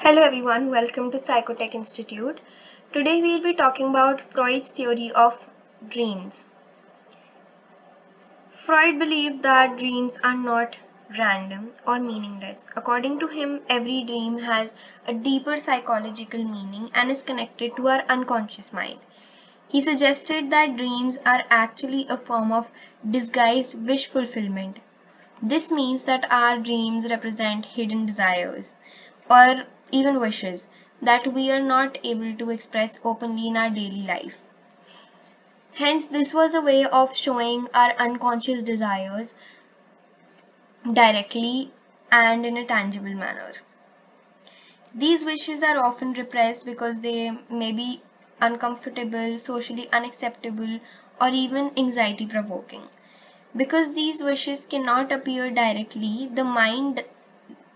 Hello everyone, welcome to PsychoTech Institute. Today we'll be talking about Freud's theory of dreams. Freud believed that dreams are not random or meaningless. According to him, every dream has a deeper psychological meaning and is connected to our unconscious mind. He suggested that dreams are actually a form of disguised wish fulfillment. This means that our dreams represent hidden desires or even wishes that we are not able to express openly in our daily life. Hence, this was a way of showing our unconscious desires directly and in a tangible manner. These wishes are often repressed because they may be uncomfortable, socially unacceptable, or even anxiety provoking. Because these wishes cannot appear directly, the mind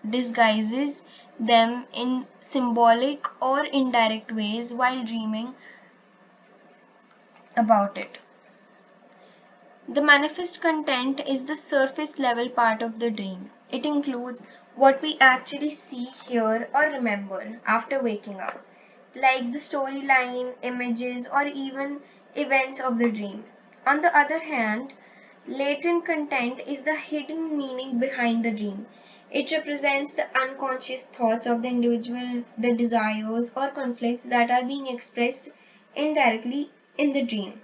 disguises them in symbolic or indirect ways while dreaming about it. The manifest content is the surface level part of the dream. It includes what we actually see, hear, or remember after waking up, like the storyline, images, or even events of the dream. On the other hand, latent content is the hidden meaning behind the dream. It represents the unconscious thoughts of the individual, the desires or conflicts that are being expressed indirectly in the dream.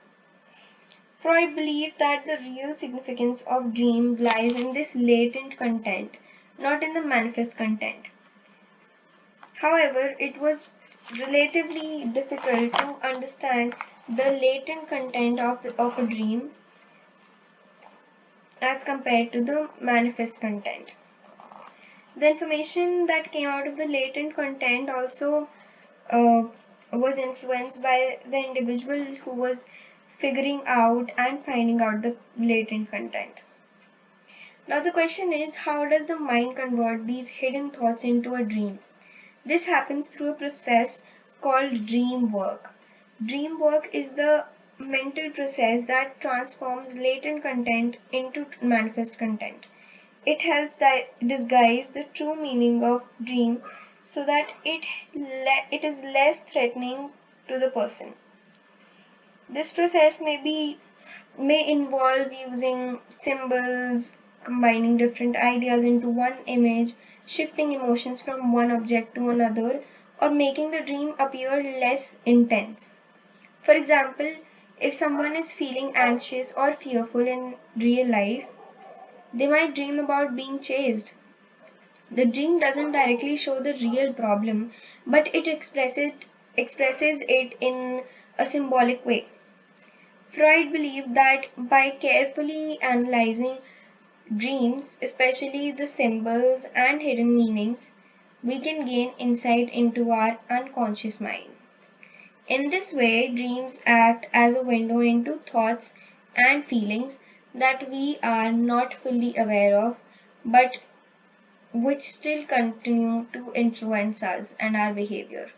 Freud believed that the real significance of dream lies in this latent content, not in the manifest content. However, it was relatively difficult to understand the latent content of a dream as compared to the manifest content. The information that came out of the latent content also was influenced by the individual who was figuring out and finding out the latent content. Now the question is, how does the mind convert these hidden thoughts into a dream? This happens through a process called dream work. Dream work is the mental process that transforms latent content into manifest content. It helps disguise the true meaning of dream so that it is less threatening to the person. This process may involve using symbols, combining different ideas into one image, shifting emotions from one object to another, or making the dream appear less intense. For example, if someone is feeling anxious or fearful in real life, they might dream about being chased. The dream doesn't directly show the real problem, but it expresses it in a symbolic way. Freud believed that by carefully analyzing dreams, especially the symbols and hidden meanings, we can gain insight into our unconscious mind. In this way, dreams act as a window into thoughts and feelings that we are not fully aware of, but which still continue to influence us and our behavior.